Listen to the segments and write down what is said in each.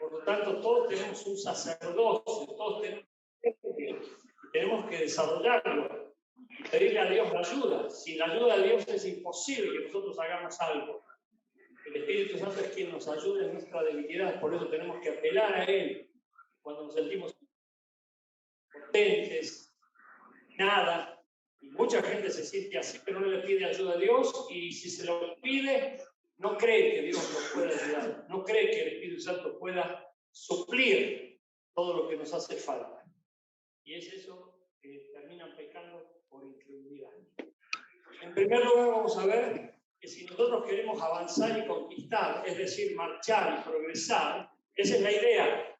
Por lo tanto, todos tenemos un sacerdocio, todos tenemos que desarrollarlo y pedirle a Dios la ayuda. Sin la ayuda de Dios es imposible que nosotros hagamos algo. El Espíritu Santo es quien nos ayuda en nuestra debilidad, por eso tenemos que apelar a Él cuando nos sentimos potentes, nada. Y mucha gente se siente así, pero no le pide ayuda a Dios, y si se lo pide, no cree que Dios nos pueda ayudar, no cree que el Espíritu Santo pueda suplir todo lo que nos hace falta. Y es eso que terminan pecando por incredulidad. En primer lugar, vamos a ver que si nosotros queremos avanzar y conquistar, es decir, marchar y progresar, esa es la idea.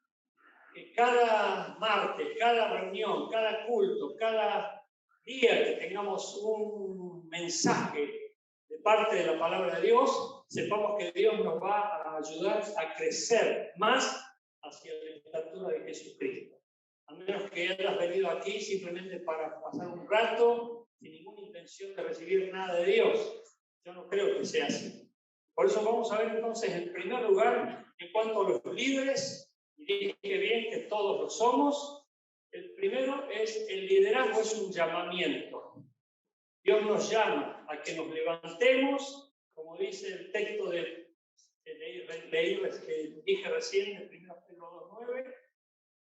Que cada martes, cada reunión, cada culto, cada día que tengamos un mensaje de parte de la palabra de Dios, sepamos que Dios nos va a ayudar a crecer más hacia la estatura de Jesucristo. A menos que hayas venido aquí simplemente para pasar un rato sin ninguna intención de recibir nada de Dios. Yo no creo que sea así. Por eso vamos a ver entonces, en primer lugar, en cuanto a los líderes, y dije bien que todos lo somos. El primero es el liderazgo, es un llamamiento. Dios nos llama a que nos levantemos, como dice el texto que dije recién, de 1 Pedro 2:9,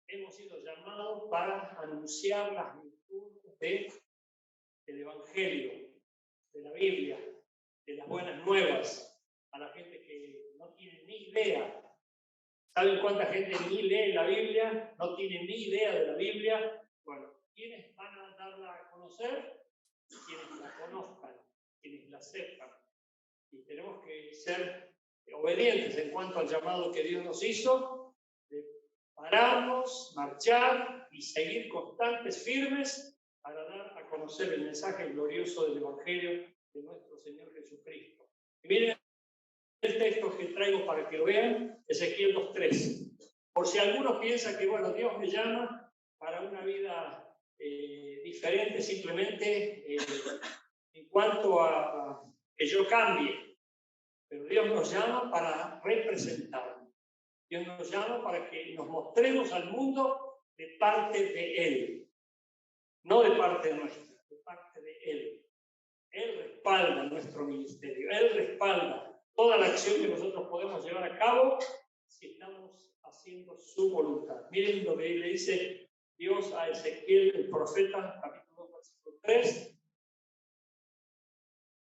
hemos sido llamados para anunciar las virtudes del Evangelio, de la Biblia, de las buenas nuevas, a la gente que no tiene ni idea. ¿Saben cuánta gente ni lee la Biblia? No tiene ni idea de la Biblia. Bueno, ¿quiénes van a darla a conocer? Quienes la conozcan, quienes la sepan. Y tenemos que ser obedientes en cuanto al llamado que Dios nos hizo, de pararnos, marchar y seguir constantes, firmes, para dar a conocer el mensaje glorioso del Evangelio de nuestro Señor Jesucristo. Y miren el texto que traigo para que lo vean, Ezequiel 2:13. Por si alguno piensa que, bueno, Dios me llama para una vida diferente, simplemente en cuanto a que yo cambie. Pero Dios nos llama para representarlo. Dios nos llama para que nos mostremos al mundo de parte de Él. No de parte nuestra, de parte de Él. Él respalda nuestro ministerio. Él respalda toda la acción que nosotros podemos llevar a cabo si estamos haciendo su voluntad. Miren lo que le dice Dios a Ezequiel, el profeta, capítulo 2, versículo 3.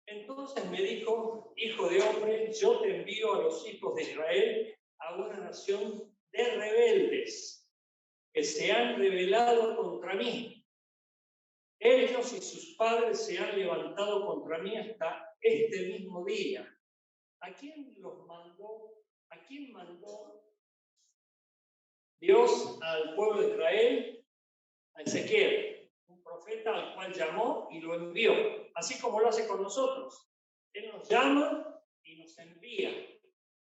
Entonces me dijo, hijo de hombre, yo te envío a los hijos de Israel, a una nación de rebeldes que se han rebelado contra mí. Ellos y sus padres se han levantado contra mí hasta este mismo día. ¿A quién los mandó? ¿A quién mandó Dios al pueblo de Israel? A Ezequiel, un profeta al cual llamó y lo envió, así como lo hace con nosotros. Él nos llama y nos envía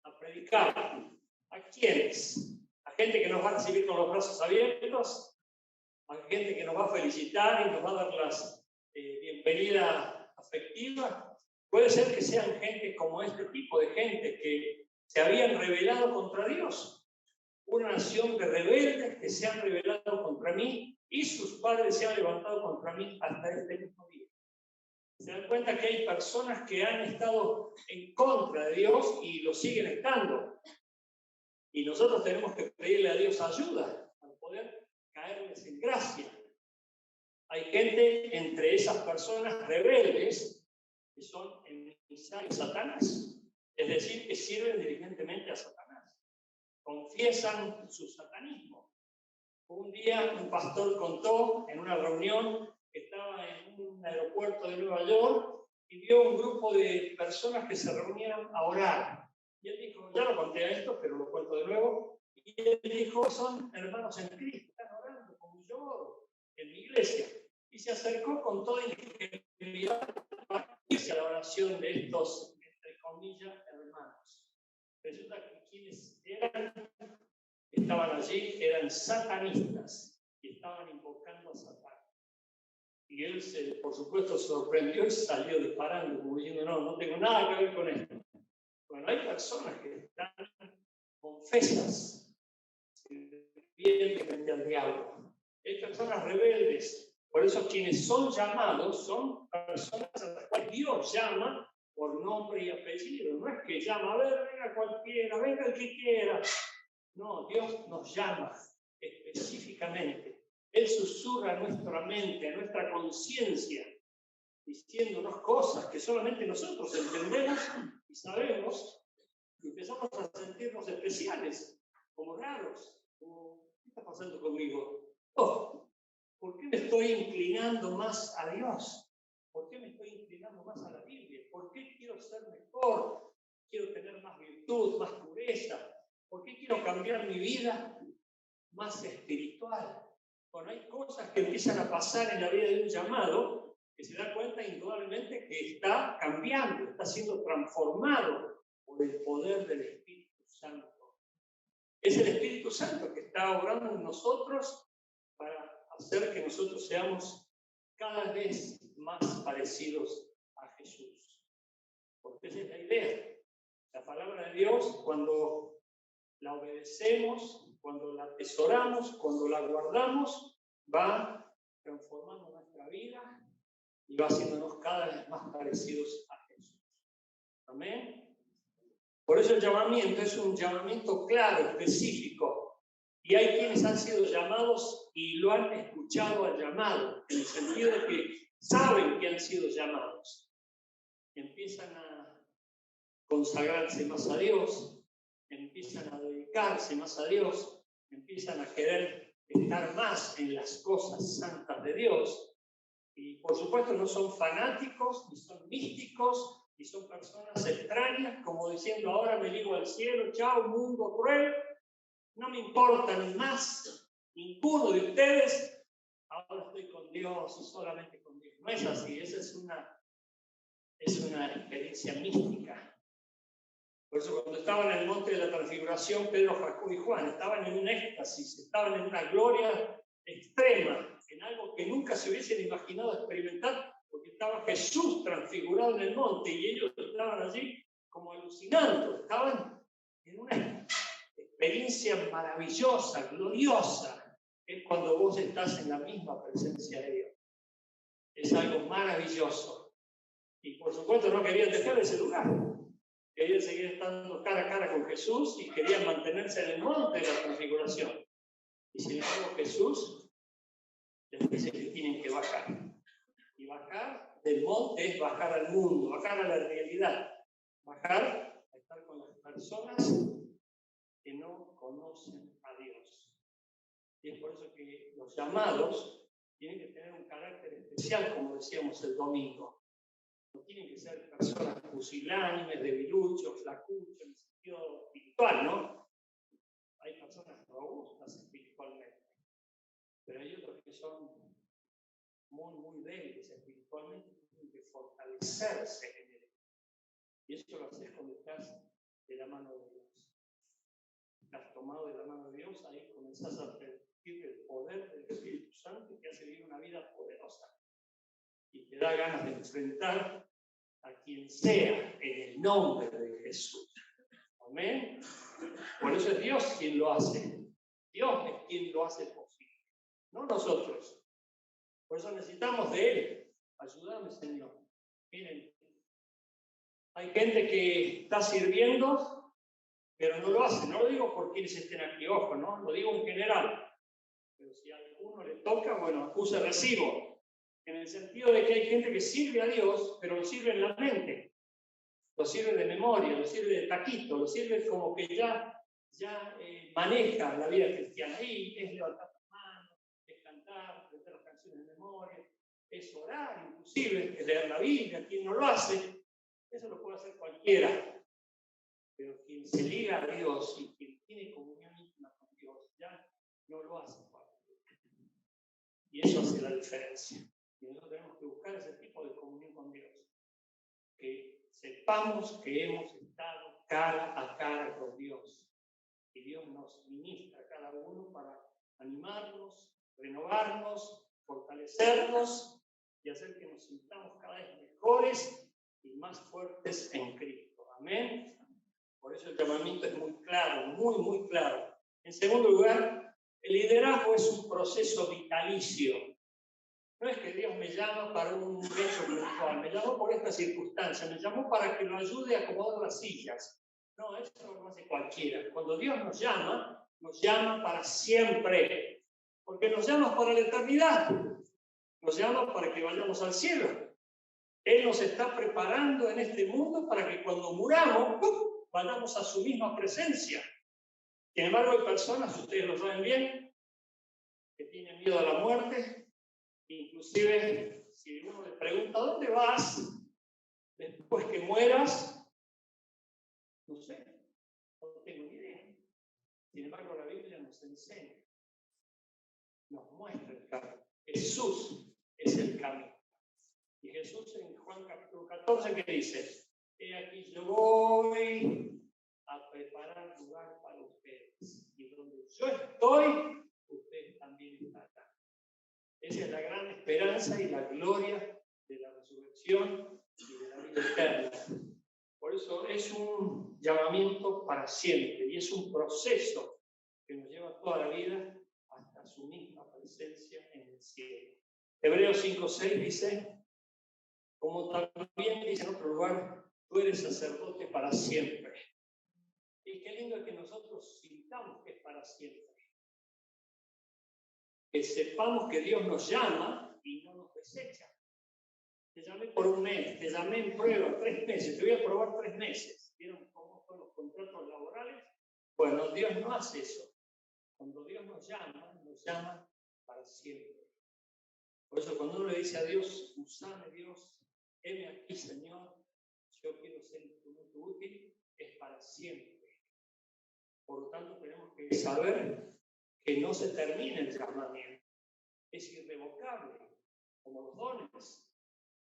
a predicar. ¿A quiénes? ¿A gente que nos va a recibir con los brazos abiertos? ¿A gente que nos va a felicitar y nos va a dar las bienvenida afectiva? Puede ser que sean gente como este tipo de gente que se habían rebelado contra Dios. Una nación de rebeldes que se han rebelado contra mí y sus padres se han levantado contra mí hasta este mismo día. Se dan cuenta que hay personas que han estado en contra de Dios y lo siguen estando. Y nosotros tenemos que pedirle a Dios ayuda para poder caerles en gracia. Hay gente entre esas personas rebeldes que son emisarios de Satanás, es decir, que sirven diligentemente a Satanás, confiesan su satanismo. Un día un pastor contó en una reunión que estaba en un aeropuerto de Nueva York y vio un grupo de personas que se reunieron a orar. Y él dijo, ya lo conté a esto, pero lo cuento de nuevo, y él dijo, son hermanos en Cristo, están orando como yo oro en mi iglesia. Y se acercó con toda ingenuidad para irse a la oración de estos, entre comillas, hermanos. Resulta que quienes estaban allí eran satanistas y estaban invocando a Satán. Y él, por supuesto, sorprendió y salió disparando, como diciendo, no tengo nada que ver con esto. Bueno, hay personas que están confesas bien frente al diablo. Hay personas rebeldes. Por eso quienes son llamados son personas a las cuales Dios llama por nombre y apellido. No es que llama, a ver, venga cualquiera, venga el que quiera. No, Dios nos llama específicamente. Él susurra a nuestra mente, a nuestra conciencia, diciéndonos cosas que solamente nosotros entendemos y sabemos, y empezamos a sentirnos especiales, como raros, como, ¿qué está pasando conmigo? Oh, ¿por qué me estoy inclinando más a Dios? ¿Por qué me estoy inclinando más a la Biblia? ¿Por qué quiero ser mejor? Quiero tener más virtud, más pureza. ¿Por qué quiero cambiar mi vida más espiritual? Bueno, hay cosas que empiezan a pasar en la vida de un llamado que se da cuenta indudablemente que está cambiando, está siendo transformado por el poder del Espíritu Santo. Es el Espíritu Santo que está obrando en nosotros para hacer que nosotros seamos cada vez más parecidos a Jesús. Porque esa es la idea. La palabra de Dios, cuando la obedecemos, cuando la atesoramos, cuando la guardamos, va transformando nuestra vida y va haciéndonos cada vez más parecidos a Jesús. Amén. Por eso el llamamiento es un llamamiento claro, específico. Y hay quienes han sido llamados y lo han escuchado al llamado, en el sentido de que saben que han sido llamados. Empiezan a consagrarse más a Dios, empiezan a dedicarse más a Dios, empiezan a querer estar más en las cosas santas de Dios. Y por supuesto no son fanáticos, ni son místicos, ni son personas extrañas, como diciendo ahora me ligo al cielo, chao, mundo cruel, no me importan más ninguno de ustedes, ahora estoy con Dios y solamente con Dios. No es así, esa es una experiencia mística. Por eso cuando estaban en el monte de la transfiguración, Pedro, Jacob y Juan estaban en un éxtasis, estaban en una gloria extrema, en algo que nunca se hubiesen imaginado experimentar, porque estaba Jesús transfigurado en el monte y ellos estaban allí como alucinando, estaban en una experiencia maravillosa, gloriosa. Es cuando vos estás en la misma presencia de Dios. Es algo maravilloso. Y por supuesto no querían dejar ese lugar. Querían seguir estando cara a cara con Jesús y querían mantenerse en el monte de la transfiguración. Y sin embargo Jesús les dice que tienen que bajar. Y bajar del monte es bajar al mundo, bajar a la realidad. Bajar a estar con las personas que no conocen a Dios. Y es por eso que los llamados tienen que tener un carácter especial, como decíamos el domingo. No tienen que ser personas pusilánimes, debiluchos, flacuchos, en el sentido espiritual, ¿no? Hay personas robustas espiritualmente, pero hay otros que son muy débiles espiritualmente, tienen que fortalecerse en él. Y eso lo haces cuando estás de la mano de Dios. Estás tomado de la mano de Dios, ahí comenzás a sentir el poder del Espíritu Santo que hace vivir una vida poderosa y te da ganas de enfrentar a quien sea en el nombre de Jesús. Amén. Por eso es Dios quien lo hace. Dios es quien lo hace posible, no nosotros. Por eso necesitamos de Él. Ayúdame, Señor. Miren, hay gente que está sirviendo, pero no lo hace. No lo digo por quienes estén aquí, ojo, ¿no? Lo digo en general. Pero si a alguno le toca, bueno, acuse recibo. En el sentido de que hay gente que sirve a Dios, pero lo sirve en la mente. Lo sirve de memoria, lo sirve de taquito, lo sirve como que ya maneja la vida cristiana. Ahí es levantar las manos, es cantar, aprender las canciones de memoria, es orar, inclusive, es leer la Biblia. Quien no lo hace, eso lo puede hacer cualquiera. Pero quien se liga a Dios y quien tiene comunión íntima con Dios, ya no lo hace. Y eso hace la diferencia. Y nosotros tenemos que buscar ese tipo de comunión con Dios. Que sepamos que hemos estado cara a cara con Dios. Y Dios nos ministra a cada uno para animarnos, renovarnos, fortalecernos y hacer que nos sintamos cada vez mejores y más fuertes en Cristo. Amén. Por eso el llamamiento es muy claro, muy claro. En segundo lugar, El liderazgo es un proceso vitalicio. No es que Dios me llama para un hecho puntual, me llamó por esta circunstancia, me llamó para que lo ayude a acomodar las sillas. No, eso lo hace cualquiera. Cuando Dios nos llama para siempre, porque nos llama para la eternidad, nos llama para que vayamos al cielo. Él nos está preparando en este mundo para que cuando muramos, vayamos a su misma presencia. Sin embargo, hay personas, ustedes lo saben bien, que tienen miedo a la muerte. Inclusive, si uno le pregunta, ¿dónde vas después que mueras? No sé, no tengo ni idea. Sin embargo, la Biblia nos enseña, nos muestra el camino. Jesús es el camino. Y Jesús en Juan capítulo 14, ¿qué dice? He aquí yo voy a preparar lugar para ustedes. Y donde yo estoy, ustedes también estarán. Esa es la gran esperanza y la gloria de la resurrección y de la vida eterna. Por eso es un llamamiento para siempre y es un proceso que nos lleva toda la vida hasta su misma presencia en el cielo. Hebreos 5:6 dice, como también dice en otro lugar, tú eres sacerdote para siempre. Y qué lindo es que nosotros sintamos que es para siempre. Que sepamos que Dios nos llama y no nos desecha. Te llamé por un mes, te llamé en prueba 3 meses, te voy a probar 3 meses. ¿Vieron cómo son los contratos laborales? Bueno, Dios no hace eso. Cuando Dios nos llama para siempre. Por eso cuando uno le dice a Dios, usame Dios, heme aquí Señor, yo quiero ser instrumento útil, es para siempre. Por lo tanto tenemos que saber que no se termina el llamamiento. Es irrevocable, como los dones.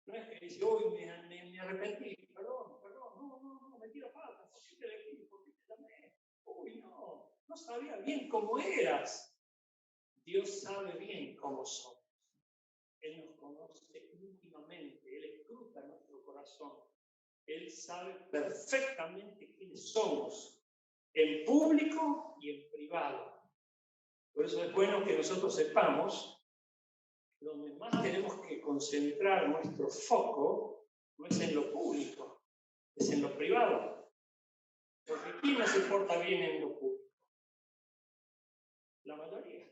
No es que dice, hoy me arrepentí, perdón, no, me tiro falta, ¿por qué te elegí? ¿Por qué te llamé? Uy, no sabía bien cómo eras. Dios sabe bien cómo somos. Él nos conoce íntimamente, Él escruta nuestro corazón. Él sabe perfectamente quiénes somos, en público y en privado. Por eso es bueno que nosotros sepamos que donde más tenemos que concentrar nuestro foco no es en lo público, es en lo privado. Porque ¿quién no se porta bien en lo público? La mayoría.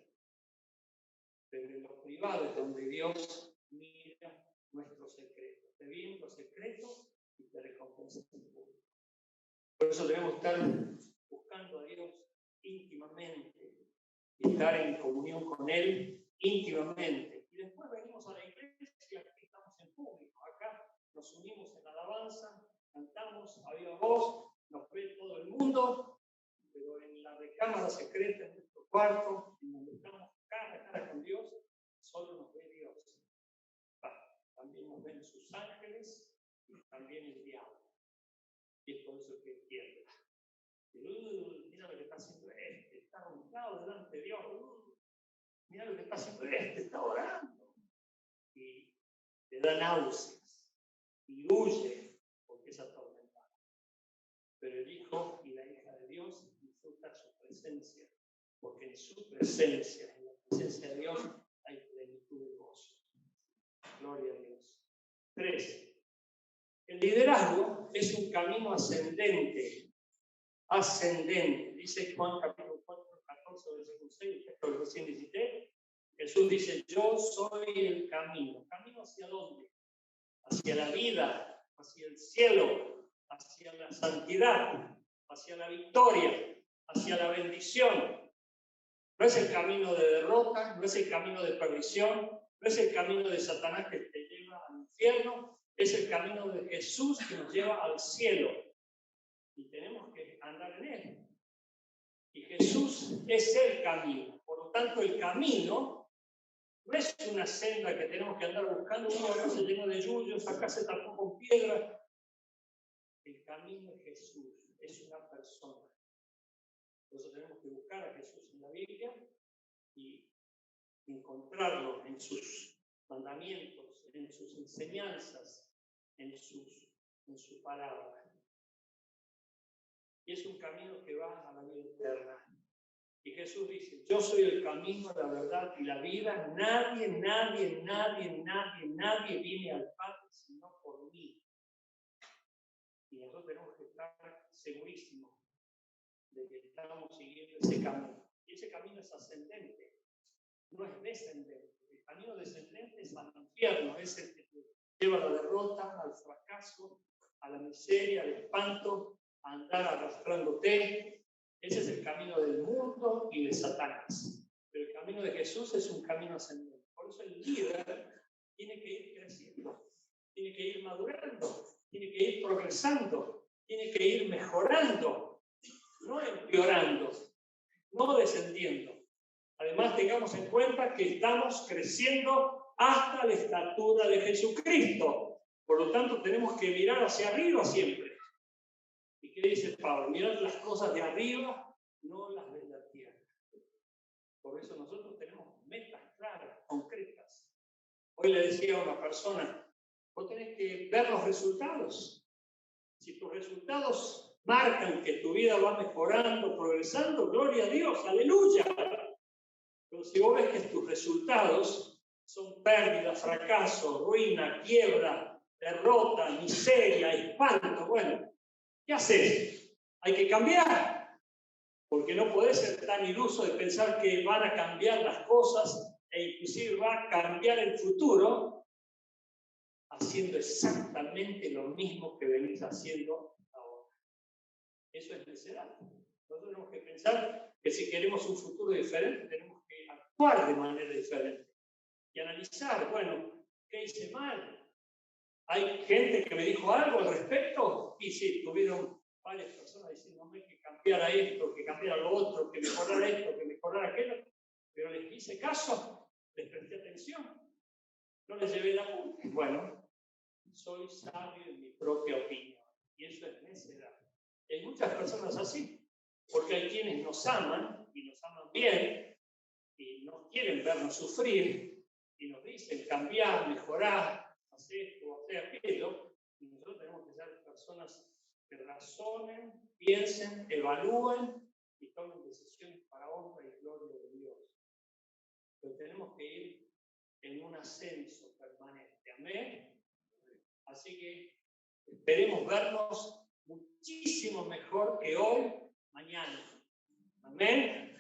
Pero en lo privado es donde Dios mira nuestros secretos. Te vienen los secretos y te recompensa en público. Por eso debemos estar buscando a Dios íntimamente y estar en comunión con Él íntimamente. Y después venimos a la iglesia, aquí estamos en público. Acá nos unimos en alabanza, cantamos a viva voz, nos ve todo el mundo, pero en la recámara secreta, en nuestro cuarto, en donde estamos cara a cara con Dios, solo nos ve Dios. También nos ven sus ángeles y también el diablo. Y es por eso que tiembla. Mira lo que está haciendo está roncado delante de Dios. Mira lo que está haciendo está orando. Y le da náuseas y huye porque es atormentado. Pero el hijo y la hija de Dios disfrutan su presencia, porque en su presencia, en la presencia de Dios, hay plenitud de gozo. Gloria a Dios. 3. El liderazgo es un camino ascendente. Dice Juan capítulo 4, 14, versículo 6, texto que recién visité. Jesús dice, yo soy el camino. ¿Camino hacia dónde? Hacia la vida, hacia el cielo, hacia la santidad, hacia la victoria, hacia la bendición. No es el camino de derrota, no es el camino de perdición, no es el camino de Satanás que te lleva al infierno, es el camino de Jesús que nos lleva al cielo. Y tenemos que andar en él. Y Jesús es el camino. Por lo tanto, el camino no es una senda que tenemos que andar buscando. Uno acá se llenó de yuyos, acá se tapó con piedra. El camino es Jesús, es una persona. Por eso tenemos que buscar a Jesús en la Biblia y encontrarlo en sus mandamientos, en sus enseñanzas, en su palabra. Y es un camino que va a la vida eterna. Y Jesús dice, yo soy el camino, la verdad y la vida. Nadie viene al Padre sino por mí. Y nosotros tenemos que estar segurísimos de que estamos siguiendo ese camino. Y ese camino es ascendente, no es descendente. El camino descendente es al infierno, es el que te lleva a la derrota, al fracaso, a la miseria, al espanto, a andar arrastrándote. Ese es el camino del mundo y de Satanás. Pero el camino de Jesús es un camino ascendente. Por eso el líder tiene que ir creciendo, tiene que ir madurando, tiene que ir progresando, tiene que ir mejorando, no empeorando, no descendiendo. Además, tengamos en cuenta que estamos creciendo hasta la estatura de Jesucristo. Por lo tanto, tenemos que mirar hacia arriba siempre. ¿Y qué dice Pablo? Mirar las cosas de arriba, no las de la tierra. Por eso nosotros tenemos metas claras, concretas. Hoy le decía a una persona, vos tenés que ver los resultados. Si tus resultados marcan que tu vida va mejorando, progresando, gloria a Dios, aleluya. Pero si vos ves que tus resultados son pérdida, fracaso, ruina, quiebra, derrota, miseria, espanto, bueno, ¿qué haces? Hay que cambiar, porque no podés ser tan iluso de pensar que van a cambiar las cosas e inclusive va a cambiar el futuro haciendo exactamente lo mismo que venís haciendo ahora. Eso es necedad. Nosotros tenemos que pensar que si queremos un futuro diferente, tenemos que actuar de manera diferente y analizar, bueno, ¿qué hice mal? ¿Hay gente que me dijo algo al respecto? Y sí, tuvieron varias personas diciendo que cambiara esto, que cambiara lo otro, que mejorara esto, que mejorara aquello, pero les hice caso, les presté atención, no les llevé la punta. Bueno, soy sabio en mi propia opinión, y eso es necedad. Hay muchas personas así, porque hay quienes nos aman, y nos aman bien, y no quieren vernos sufrir, y nos dicen cambiar, mejorar, hacer esto, hacer aquello, y nosotros tenemos que ser personas que razonen, piensen, evalúen y tomen decisiones para honra y gloria de Dios. Pero tenemos que ir en un ascenso permanente. Amén. Así que esperemos vernos muchísimo mejor que hoy, mañana. Amén.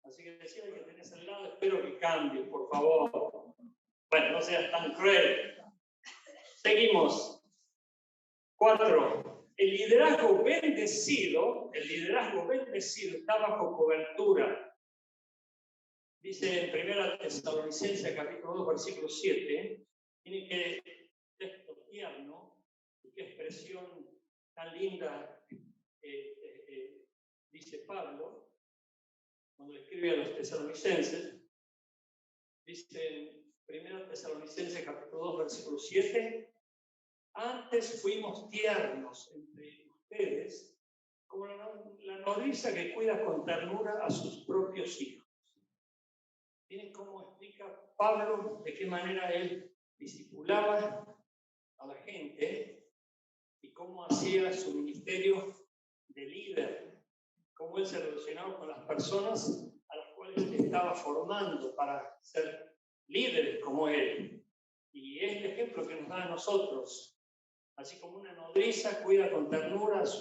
Así que decía que tenés al lado, espero que cambie, por favor. Bueno, no seas tan cruel. Seguimos. 4. El liderazgo bendecido está bajo cobertura. Dice en 1 Tesalonicenses, capítulo 2, versículo 7, tiene que texto tierno, y qué expresión tan linda dice Pablo, cuando le escribe a los tesalonicenses, dice en 1 Tesalonicenses, capítulo 2, versículo 7, antes fuimos tiernos entre ustedes, como la nodriza que cuida con ternura a sus propios hijos. ¿Tienen cómo explica Pablo de qué manera él discipulaba a la gente y cómo hacía su ministerio de líder? Cómo él se relacionaba con las personas a las cuales estaba formando para ser líderes como él. Y es el ejemplo que nos da a nosotros. Así como una nodriza cuida con ternura a los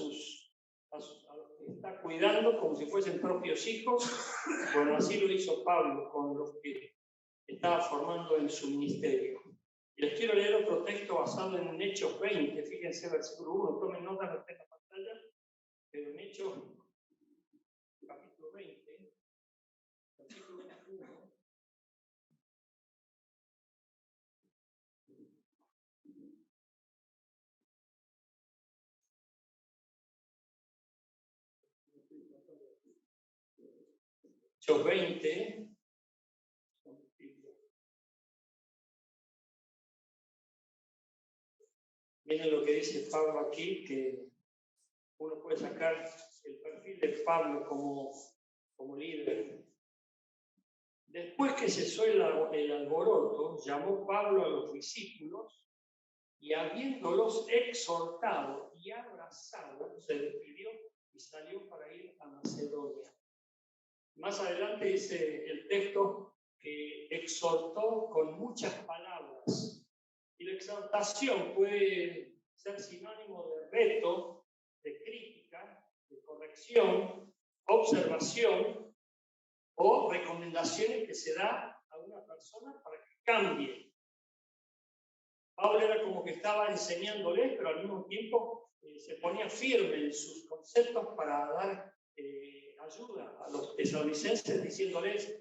que está cuidando como si fuesen propios hijos, bueno, así lo hizo Pablo con los que estaba formando en su ministerio. Y les quiero leer otro texto basado en Hechos 20, fíjense, versículo 1, tomen nota, no está en la pantalla, pero en Hechos, capítulo 20, versículo 1. Hechos 20, miren lo que dice Pablo aquí, que uno puede sacar el perfil de Pablo como líder. Después que cesó el alboroto, llamó Pablo a los discípulos y habiéndolos exhortado y abrazado, se despidió y salió para ir a Macedonia. Más adelante dice el texto que exhortó con muchas palabras. Y la exhortación puede ser sinónimo de reto, de crítica, de corrección, observación o recomendaciones que se da a una persona para que cambie. Pablo era como que estaba enseñándoles, pero al mismo tiempo se ponía firme en sus conceptos para dar ayuda a los tesalonicenses, diciéndoles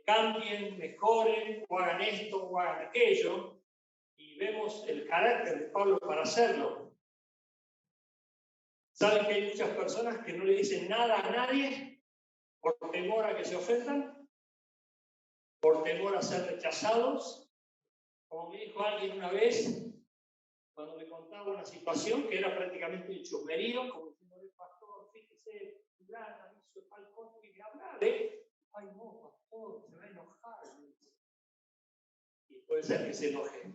cambien, mejoren, o hagan esto, o hagan aquello. Y vemos el carácter de Pablo para hacerlo. ¿Saben que hay muchas personas que no le dicen nada a nadie por temor a que se ofendan? ¿Por temor a ser rechazados? Como me dijo alguien una vez, cuando me contaba una situación que era prácticamente un chusmerío, como diciéndole, pastor, fíjese, fulana hizo tal cosa y me habla de, ay no, pastor, se va a enojar. Y puede ser que se enoje.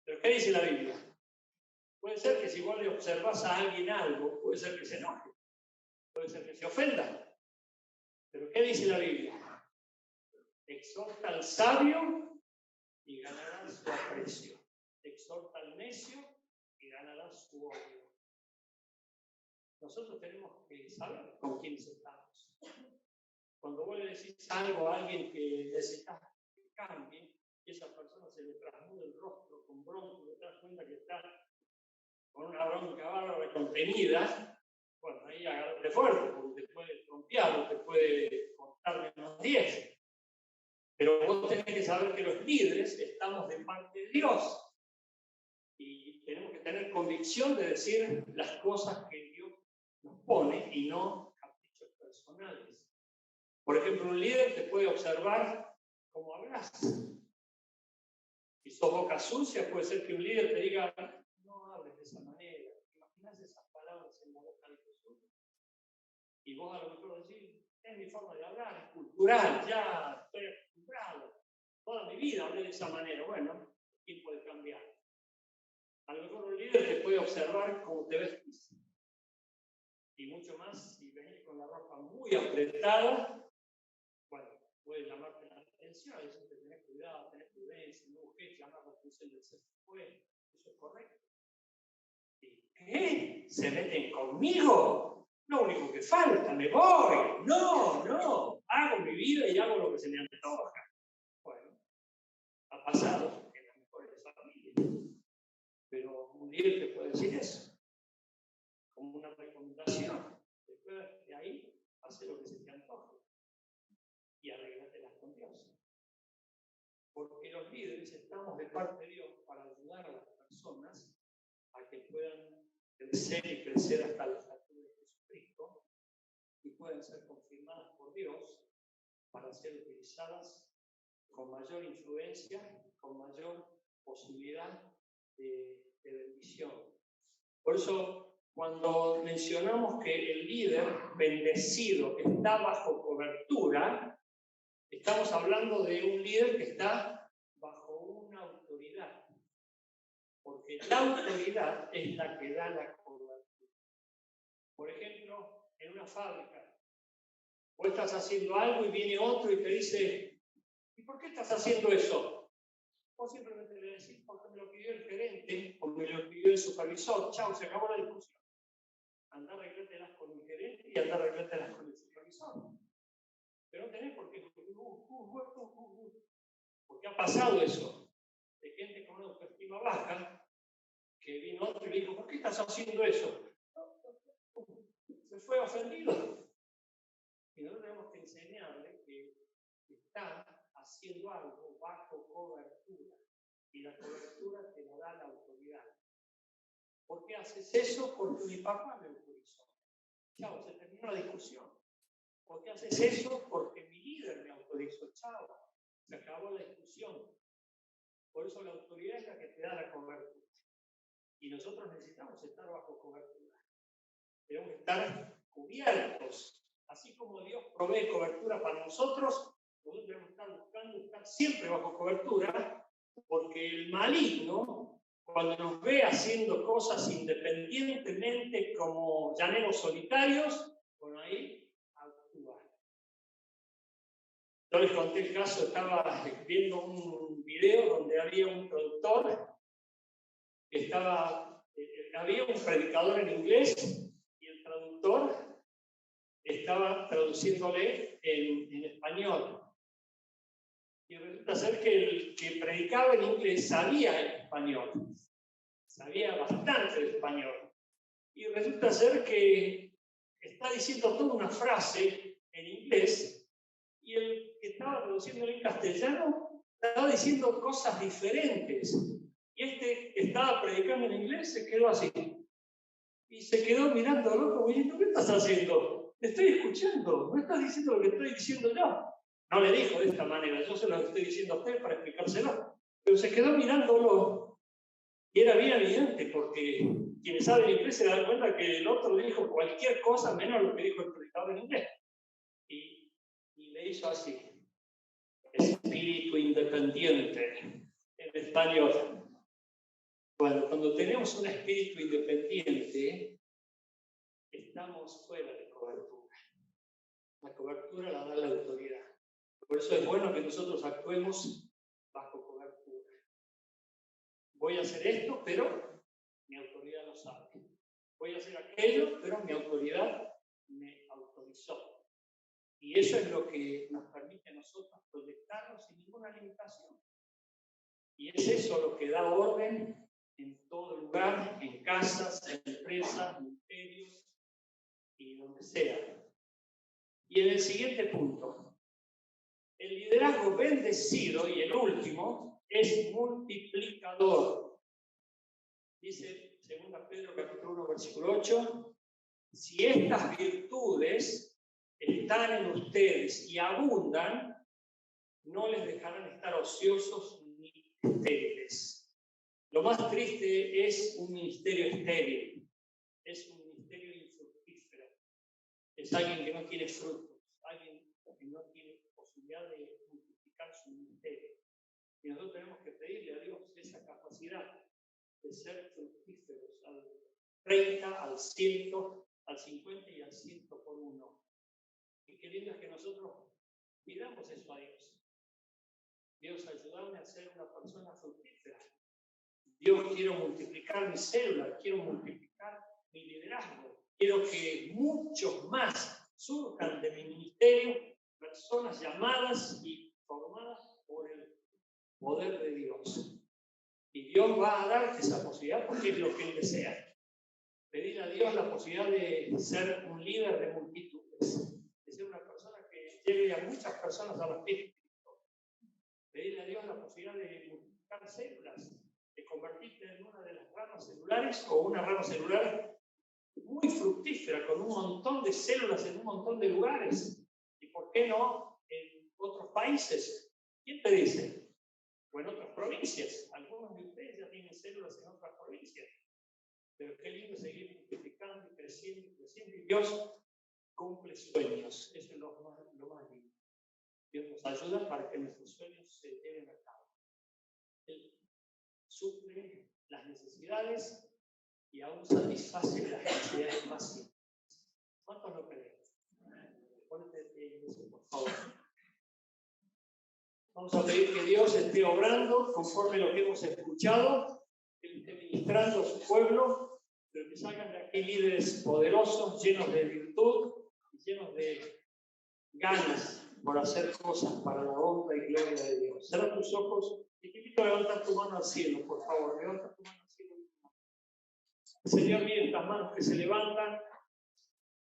¿Pero qué dice la Biblia? Puede ser que si vos le observas a alguien algo, puede ser que se enoje, puede ser que se ofenda. ¿Pero qué dice la Biblia? Exhorta al sabio y ganará su aprecio. Exhorta al necio y ganará su odio. Nosotros tenemos que saber con quiénes estamos. Cuando vos le decís algo a alguien que necesitas que cambie, y esa persona se le trasmuda el rostro con bronca, te das cuenta que está con una bronca bárbara contenida, bueno, ahí agárrate fuerte, porque te puede trompear o te puede cortar menos 10. Pero vos tenés que saber que los líderes estamos de parte de Dios. Y tenemos que tener convicción de decir las cosas que Dios nos pone y no caprichos personales. Por ejemplo, un líder te puede observar cómo hablas. Si sos boca sucia, puede ser que un líder te diga, no hables de esa manera. Imaginás esas palabras en la boca de Jesús. Y vos a lo mejor decís, es mi forma de hablar, es cultural, ya estoy acostumbrado. Toda mi vida hablé de esa manera. Bueno, ¿quién puede cambiar? A lo mejor un líder te puede observar cómo te vestís. Y mucho más si venís con la ropa muy apretada, bueno, puede llamarte la atención. A veces tenés cuidado, tenés prudencia, no busques llamar la atención del ser después. Eso es correcto. ¿Qué? ¿Se meten conmigo? Lo único que falta, me voy. No, hago mi vida y hago lo que se me antoja. Bueno, ha pasado en las mejores familias. Pero un líder te puede decir eso, como una recomendación. Después de ahí, hace lo que se te antoje y arréglatelas con Dios. Porque los líderes estamos de parte de Dios para ayudar a las personas a que puedan crecer y crecer hasta la estatura de Jesucristo y puedan ser confirmadas por Dios para ser utilizadas con mayor influencia, con mayor posibilidad de bendición. Por eso, cuando mencionamos que el líder bendecido está bajo cobertura, estamos hablando de un líder que está bajo una autoridad. Porque la autoridad es la que da la cobertura. Por ejemplo, en una fábrica, vos estás haciendo algo y viene otro y te dice, ¿y por qué estás haciendo eso? Vos simplemente le decís, porque me lo pidió el gerente o me lo pidió el supervisor. Chao, se acabó la discusión. Andá, arreglátelas con el gerente y andá, arreglátelas con el supervisor. Pero no tenés por qué. Porque ha pasado eso. De gente con una autoestima baja, que vino otro y le dijo, ¿por qué estás haciendo eso? Se fue ofendido. Y nosotros tenemos que enseñarle que está haciendo algo bajo cobertura. Y la cobertura te la da la autoridad. ¿Por qué haces eso? Porque mi papá me autorizó. Chao, se terminó la discusión. ¿Por qué haces eso? Porque mi líder me autorizó. Chao, se acabó la discusión. Por eso la autoridad es la que te da la cobertura. Y nosotros necesitamos estar bajo cobertura. Tenemos que estar cubiertos. Así como Dios provee cobertura para nosotros, nosotros debemos estar buscando estar siempre bajo cobertura, porque el maligno, cuando nos ve haciendo cosas independientemente como llaneros solitarios, bueno, ahí actúa. Yo les conté el caso, estaba viendo un video donde había un productor, había un predicador en inglés y el traductor estaba traduciéndole en español. Y resulta ser que el que predicaba en inglés sabía el español, sabía bastante el español. Y resulta ser que está diciendo toda una frase en inglés y el que estaba traduciendo en castellano estaba diciendo cosas diferentes. Y este que estaba predicando en inglés se quedó así. Y se quedó mirándolo como diciendo, ¿qué estás haciendo? Te estoy escuchando, no estás diciendo lo que estoy diciendo yo. No le dijo de esta manera, yo se lo estoy diciendo a usted para explicárselo. Pero se quedó mirándolo y era bien evidente porque quienes saben inglés se dan cuenta que el otro dijo cualquier cosa menos lo que dijo el predicador en inglés. Y le hizo así, espíritu independiente, en español. Bueno, cuando tenemos un espíritu independiente, estamos fuera de cobertura. La cobertura la da la autoridad. Por eso es bueno que nosotros actuemos bajo cobertura. Voy a hacer esto, pero mi autoridad lo sabe. Voy a hacer aquello, pero mi autoridad me autorizó. Y eso es lo que nos permite a nosotros proyectarnos sin ninguna limitación. Y es eso lo que da orden en todo lugar, en casas, en empresas, ministerios y donde sea. Y en el siguiente punto, el liderazgo bendecido, y el último, es multiplicador. Dice 2 Pedro capítulo 1, versículo 8, si estas virtudes están en ustedes y abundan, no les dejarán estar ociosos ni estériles. Lo más triste es un ministerio estéril, es un ministerio infructífero, es alguien que no tiene frutos, alguien que no tiene posibilidad de multiplicar su ministerio. Y nosotros tenemos que pedirle a Dios esa capacidad de ser fructíferos al 30, al 100, al 50 y al 100 por uno. Y qué lindo es que nosotros pidamos eso a Dios. Dios, ayúdame a ser una persona fructífera. Dios, quiero multiplicar mis células, quiero multiplicar mi liderazgo. Quiero que muchos más surjan de mi ministerio, personas llamadas y formadas por el poder de Dios. Y Dios va a darte esa posibilidad porque es lo que Él desea. Pedir a Dios la posibilidad de ser un líder de multitudes, de ser una persona que lleve a muchas personas a los pies de Cristo. Pedirle a Dios la posibilidad de multiplicar células, de convertirte en una de las ramas celulares o una rama celular muy fructífera, con un montón de células en un montón de lugares. ¿Y por qué no en otros países? ¿Quién te dice? O en otras provincias. Algunos de ustedes ya tienen células en otras provincias. Pero qué lindo seguir multiplicando y creciendo y creciendo. Y Dios cumple sueños. Eso es lo más lindo. Dios nos ayuda para que nuestros sueños se lleven a cabo. Él suple las necesidades y aún satisface las necesidades más simples. ¿Cuántos lo creen? Ponete de eso, por favor. Vamos a pedir que Dios esté obrando conforme lo que hemos escuchado, que Él esté ministrando a su pueblo, pero que salgan de aquí líderes poderosos, llenos de virtud y llenos de ganas por hacer cosas para la honra y gloria de Dios. Cierra tus ojos y te invito a levantar tu mano al cielo, por favor. Levanta tu mano al cielo. Señor, mira estas manos que se levantan,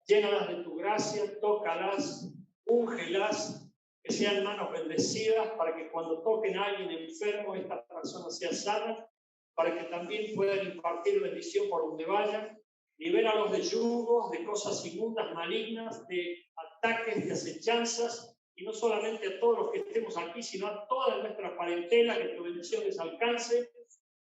llénalas de tu gracia, tócalas, úngelas, que sean manos bendecidas para que cuando toquen a alguien enfermo, esta persona sea sana, para que también puedan impartir bendición por donde vayan. Libéralos de yugos, de cosas inmundas, malignas, de ataques, de acechanzas, y no solamente a todos los que estemos aquí, sino a toda nuestra parentela, que tu bendición les alcance,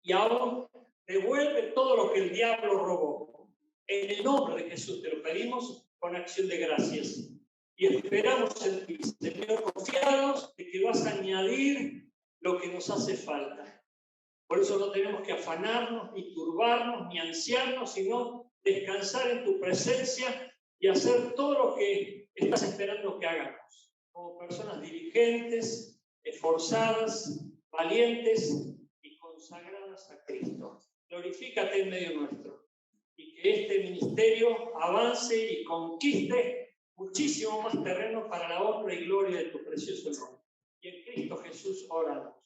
y aún devuelve todo lo que el diablo robó. En el nombre de Jesús te lo pedimos con acción de gracias. Y esperamos en ti, Señor, confiados de que vas a añadir lo que nos hace falta. Por eso no tenemos que afanarnos, ni turbarnos, ni ansiarnos, sino descansar en tu presencia y hacer todo lo que estás esperando que hagamos. como personas diligentes, esforzadas, valientes y consagradas a Cristo. Glorifícate en medio nuestro y que este ministerio avance y conquiste muchísimo más terreno para la honra y gloria de tu precioso nombre. Y en Cristo Jesús oramos.